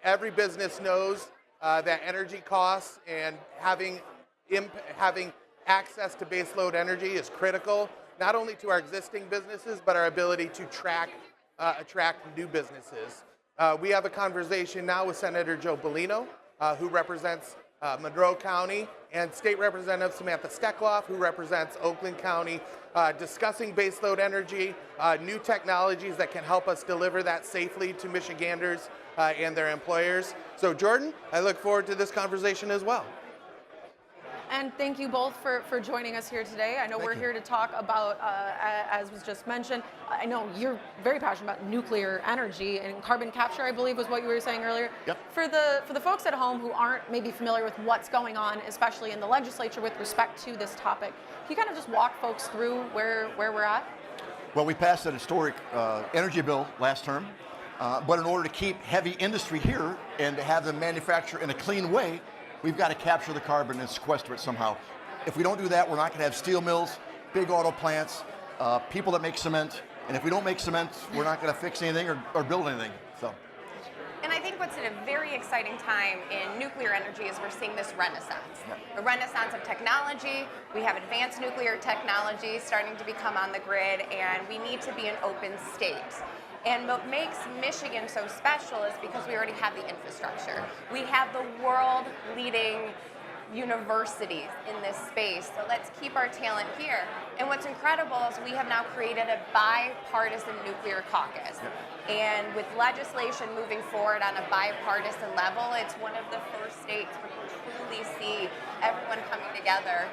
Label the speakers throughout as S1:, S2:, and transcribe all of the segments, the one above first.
S1: every business knows that energy costs and having access to baseload energy is critical, not only to our existing businesses, but our ability to attract new businesses. We have a conversation now with Senator Joe Bellino, who represents Monroe County, and State Representative Samantha Steckloff, who represents Oakland County, discussing baseload energy, new technologies that can help us deliver that safely to Michiganders and their employers. So Jordyn, I look forward to this conversation as well.
S2: And thank you both for joining us here today. I know we're here to talk about, as was just mentioned, I know you're very passionate about nuclear energy and carbon capture, I believe was what you were saying earlier.
S3: Yep.
S2: For the folks at home who aren't maybe familiar with what's going on, especially in the legislature with respect to this topic, can you kind of just walk folks through where we're at?
S3: Well, we passed an historic energy bill last term, but in order to keep heavy industry here and to have them manufacture in a clean way, we've got to capture the carbon and sequester it somehow. If we don't do that, we're not going to have steel mills, big auto plants, people that make cement, and if we don't make cement, we're not going to fix anything or build anything. So.
S4: And I think what's at a very exciting time in nuclear energy is we're seeing this renaissance.
S3: Yep.
S4: The renaissance of technology. We have advanced nuclear technology starting to become on the grid, and we need to be an open state. And what makes Michigan so special is because we already have the infrastructure. We have the world-leading universities in this space, so let's keep our talent here. And what's incredible is we have now created a bipartisan nuclear caucus.
S3: Yep.
S4: And with legislation moving forward on a bipartisan level, it's one of the first states where you truly see everyone coming together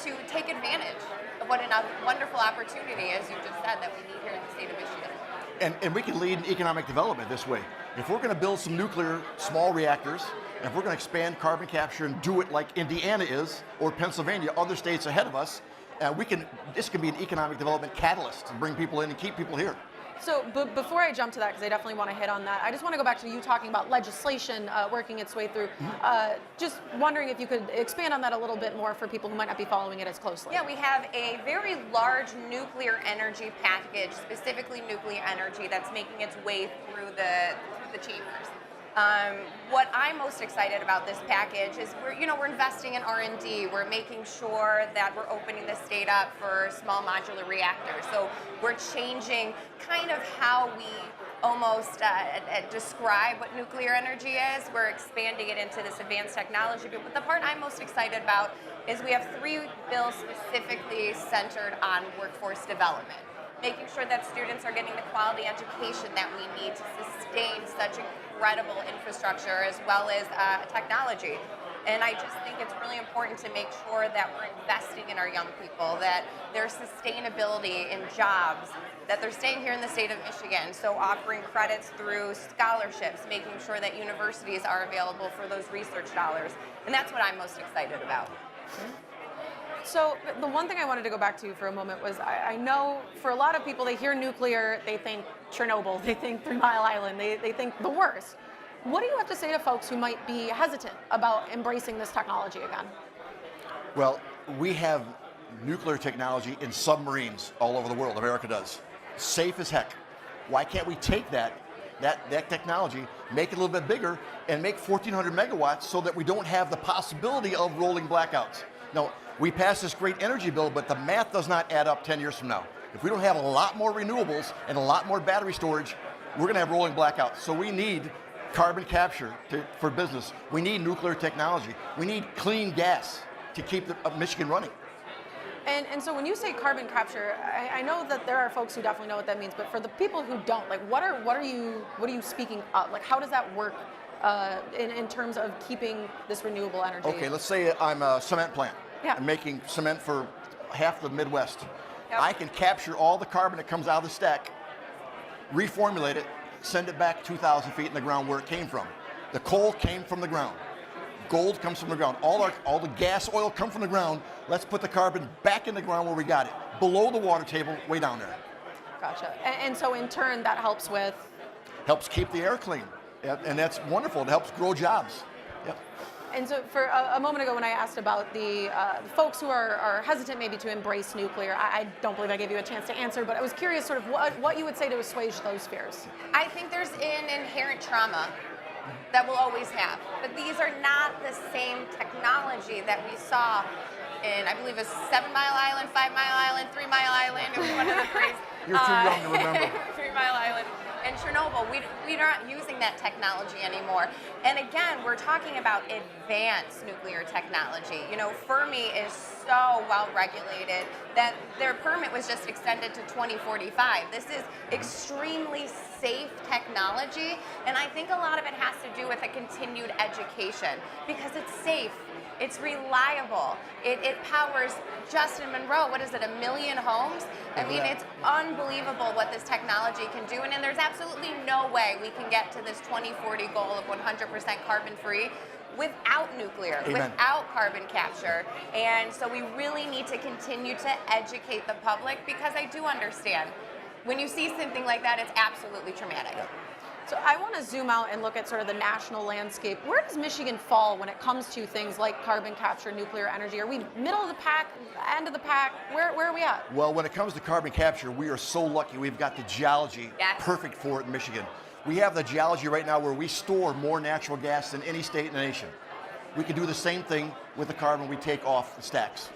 S4: to take advantage of what a wonderful opportunity, as you just said, that we need here in the state of Michigan.
S3: And we can lead economic development this way. If we're going to build some nuclear small reactors, and if we're going to expand carbon capture and do it like Indiana is, or Pennsylvania, other states ahead of us, this can be an economic development catalyst to bring people in and keep people here.
S2: So before I jump to that, because I definitely want to hit on that, I just want to go back to you talking about legislation working its way through. Just wondering if you could expand on that a little bit more for people who might not be following it as closely.
S4: Yeah, we have a very large nuclear energy package, specifically nuclear energy, that's making its way through the chambers. What I'm most excited about this package is we're investing in R&D. We're making sure that we're opening the state up for small modular reactors. So we're changing kind of how we almost describe what nuclear energy is. We're expanding it into this advanced technology. But the part I'm most excited about is we have 3 bills specifically centered on workforce development, making sure that students are getting the quality education that we need to sustain such incredible infrastructure as well as technology. And I just think it's really important to make sure that we're investing in our young people, that there's sustainability in jobs, that they're staying here in the state of Michigan. So offering credits through scholarships, making sure that universities are available for those research dollars. And that's what I'm most excited about.
S2: So the one thing I wanted to go back to for a moment was I know for a lot of people, they hear nuclear, they think Chernobyl, they think 3 Mile Island, they think the worst. What do you have to say to folks who might be hesitant about embracing this technology again?
S3: Well, we have nuclear technology in submarines all over the world. America does. Safe as heck. Why can't we take that technology, make it a little bit bigger, and make 1,400 megawatts so that we don't have the possibility of rolling blackouts? Now, we passed this great energy bill, but the math does not add up 10 years from now. If we don't have a lot more renewables and a lot more battery storage, we're going to have rolling blackouts. So we need carbon capture for business. We need nuclear technology. We need clean gas to keep Michigan running.
S2: And so when you say carbon capture, I know that there are folks who definitely know what that means, but for the people who don't, like what are you speaking of? Like how does that work in terms of keeping this renewable energy?
S3: Okay, let's say I'm a cement plant.
S2: Yeah.
S3: I'm making cement for half the Midwest.
S2: Yep.
S3: I can capture all the carbon that comes out of the stack, reformulate it, send it back 2,000 feet in the ground where it came from. The coal came from the ground. Gold comes from the ground. All the gas, oil come from the ground. Let's put the carbon back in the ground where we got it, below the water table, way down there.
S2: Gotcha. And so in turn, that helps with?
S3: Helps keep the air clean. And that's wonderful. It helps grow jobs. Yep.
S2: And so for a moment ago when I asked about the folks who are hesitant maybe to embrace nuclear, I don't believe I gave you a chance to answer, but I was curious sort of what you would say to assuage those fears.
S4: I think there's an inherent trauma that we'll always have. But these are not the same technology that we saw in, I believe, a 7 Mile Island, 5 Mile Island, 3 Mile Island. It was one of the three.
S3: You're too young to remember.
S4: 3 Mile Island. And Chernobyl, we're not using that technology anymore. And again, we're talking about advanced nuclear technology. You know, Fermi is so well regulated that their permit was just extended to 2045. This is extremely safe technology, and I think a lot of it has to do with a continued education because it's safe. It's reliable. It powers just in Monroe, what is it, 1 million homes? I mean, it's unbelievable what this technology can do. And then there's absolutely no way we can get to this 2040 goal of 100% carbon free without nuclear, without carbon capture. And so we really need to continue to educate the public because I do understand when you see something like that, it's absolutely traumatic.
S3: Yeah.
S2: So I want to zoom out and look at sort of the national landscape. Where does Michigan fall when it comes to things like carbon capture, nuclear energy? Are we middle of the pack, end of the pack? Where are we at?
S3: Well, when it comes to carbon capture, we are so lucky. We've got the geology perfect for it in Michigan. We have the geology right now where we store more natural gas than any state in the nation. We can do the same thing with the carbon we take off the stacks.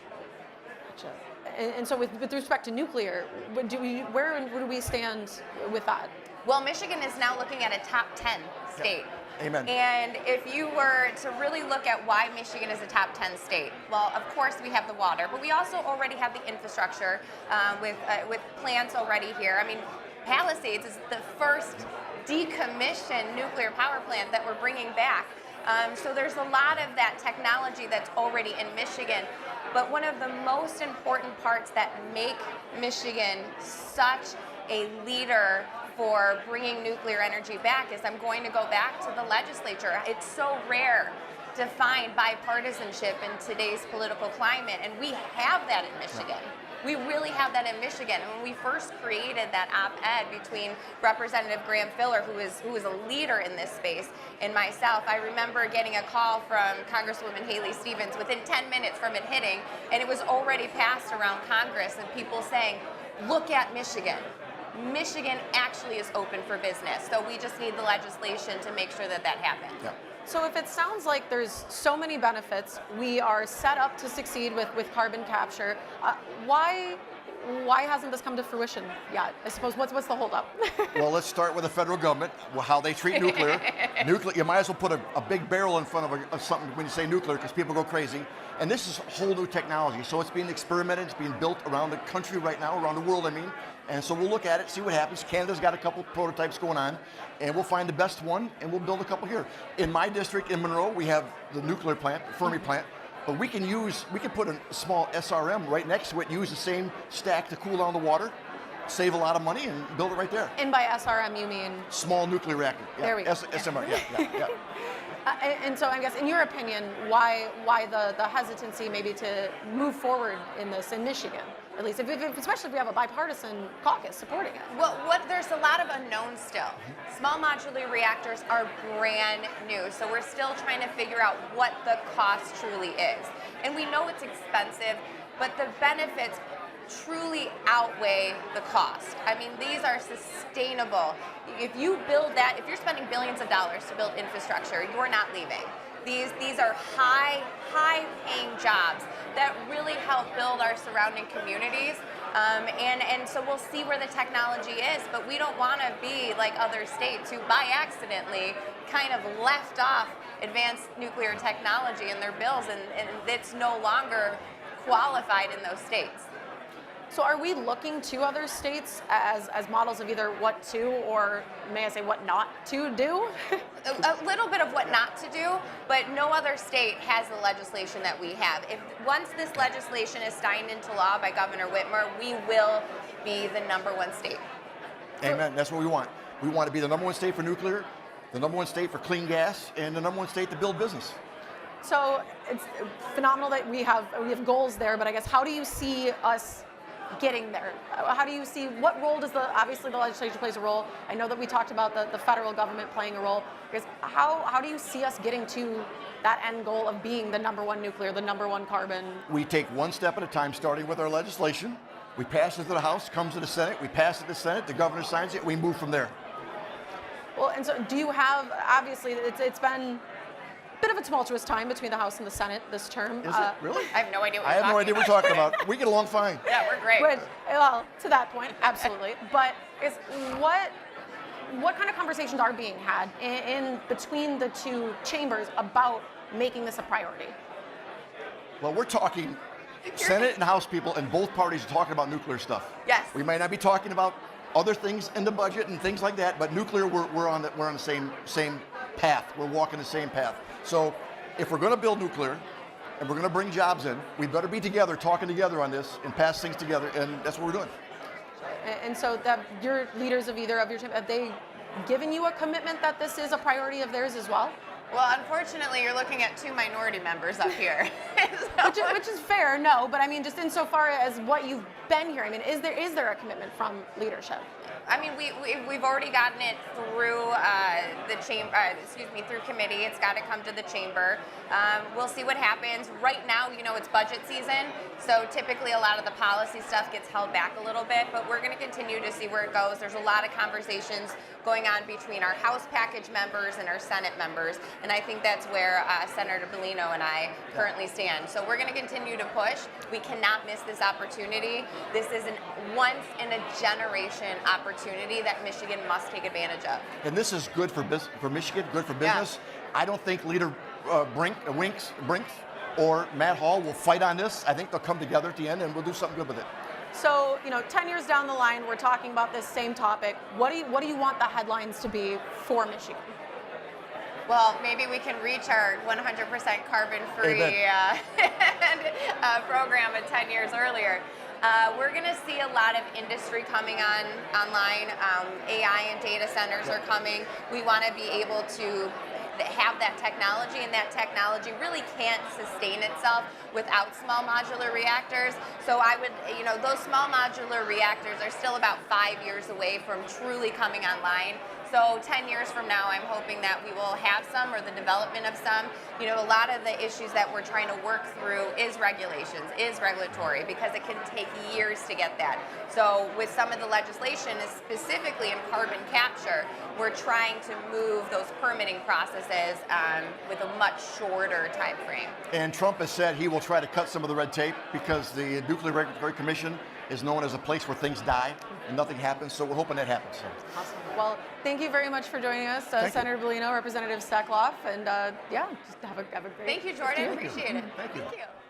S2: Gotcha. And so with respect to nuclear, where do we stand with that?
S4: Well, Michigan is now looking at a top 10 state.
S3: Yep. Amen.
S4: And if you were to really look at why Michigan is a top 10 state, well, of course we have the water, but we also already have the infrastructure with plants already here. I mean, Palisades is the first decommissioned nuclear power plant that we're bringing back. So there's a lot of that technology that's already in Michigan. But one of the most important parts that make Michigan such a leader for bringing nuclear energy back is I'm going to go back to the legislature. It's so rare to find bipartisanship in today's political climate, and we have that in Michigan. We really have that in Michigan. And when we first created that op-ed between Representative Graham Filler, who is a leader in this space, and myself, I remember getting a call from Congresswoman Haley Stevens within 10 minutes from it hitting, and it was already passed around Congress, and people saying, look at Michigan. Michigan actually is open for business. So we just need the legislation to make sure that that happens.
S3: Yeah.
S2: So if it sounds like there's so many benefits, we are set up to succeed with carbon capture, why hasn't this come to fruition yet? I suppose, what's the holdup?
S3: Well, let's start with the federal government, how they treat nuclear. Nuclear, you might as well put a big barrel in front of something when you say nuclear because people go crazy. And this is a whole new technology. So it's being experimented, it's being built around the country right now, around the world, I mean. And so we'll look at it, see what happens. Canada's got a couple prototypes going on, and we'll find the best one, and we'll build a couple here. In my district, in Monroe, we have the nuclear plant, the Fermi plant, but we can put a small SRM right next to it, use the same stack to cool down the water, save a lot of money, and build it right there.
S2: And by SRM, you mean?
S3: Small nuclear reactor. Yeah.
S2: There we go.
S3: SMR, yeah.
S2: And so I guess, in your opinion, why the hesitancy maybe to move forward in this in Michigan? At least, especially if we have a bipartisan caucus supporting it.
S4: Well, there's a lot of unknowns still. Small modular reactors are brand new, so we're still trying to figure out what the cost truly is. And we know it's expensive, but the benefits truly outweigh the cost. I mean, these are sustainable. If you build that, if you're spending billions of dollars to build infrastructure, you're not leaving. These are high-paying jobs that really help build our surrounding communities. And so we'll see where the technology is, but we don't want to be like other states who, by accidentally, kind of left off advanced nuclear technology in their bills, and it's no longer qualified in those states.
S2: So are we looking to other states as models of either what to, or may I say what not to do?
S4: A little bit of what not to do, but no other state has the legislation that we have. Once this legislation is signed into law by Governor Whitmer, we will be the #1 state.
S3: Amen. That's what we want. We want to be the #1 state for nuclear, the #1 state for clean gas, and the #1 state to build business.
S2: So it's phenomenal that we have goals there, but I guess how do you see us getting there? How do you see, what role does obviously the legislature plays a role. I know that we talked about the federal government playing a role. Because how do you see us getting to that end goal of being the #1 nuclear, the #1 carbon?
S3: We take one step at a time, starting with our legislation. We pass it to the House, comes to the Senate, we pass it to the Senate, the governor signs it, we move from there.
S2: Well, and so do you have, obviously, it's been a bit of a tumultuous time between the House and the Senate this term.
S3: Is it really?
S4: I have no idea what
S3: I
S4: you're
S3: have no idea what we're talking about. We get along fine.
S4: Yeah, we're great.
S2: Which, well, to that point, absolutely. But is what kind of conversations are being had in between the two chambers about making this a priority?
S3: Well, we're talking Senate and House people, and both parties are talking about nuclear stuff.
S4: Yes.
S3: We might not be talking about other things in the budget and things like that, but nuclear, we're on the same path. We're walking the same path. So if we're going to build nuclear and we're going to bring jobs in, we better be together, talking together on this and pass things together, and that's what we're doing.
S2: And so that your leaders of either of your team, have they given you a commitment that this is a priority of theirs as well?
S4: Well, unfortunately, you're looking at 2 minority members up here.
S2: Which is fair, no, but I mean, just insofar as what you've been here, I mean, is there a commitment from leadership?
S4: I mean, we've already gotten it through the chamber, through committee. It's got to come to the chamber. We'll see what happens. Right now, it's budget season, so typically a lot of the policy stuff gets held back a little bit, but we're going to continue to see where it goes. There's a lot of conversations going on between our House package members and our Senate members, and I think that's where Senator Bellino and I currently stand. So we're going to continue to push. We cannot miss this opportunity. This is a once-in-a-generation opportunity that Michigan must take advantage of.
S3: And this is good for Michigan, good for business. Yeah. I don't think Leader Brinks or Matt Hall will fight on this. I think they'll come together at the end and we'll do something good with it.
S2: So, 10 years down the line, we're talking about this same topic. What do you want the headlines to be for Michigan?
S4: Well, maybe we can reach our 100% carbon-free program 10 years earlier. We're going to see a lot of industry coming online. AI and data centers are coming. We want to be able to have that technology, and that technology really can't sustain itself without small modular reactors. So I would, those small modular reactors are still about 5 years away from truly coming online. So 10 years from now, I'm hoping that we will have some, or the development of some. A lot of the issues that we're trying to work through is regulations, is regulatory, because it can take years to get that. So with some of the legislation, specifically in carbon capture, we're trying to move those permitting processes with a much shorter time frame.
S3: And Trump has said he will try to cut some of the red tape because the Nuclear Regulatory Commission is known as a place where things die and nothing happens. So we're hoping that happens. So.
S2: Awesome. Well, thank you very much for joining us, Senator Bellino, Representative Steckloff, and just have a great.
S4: Thank you, Jordyn. Appreciate it.
S3: Thank you.
S4: Thank you.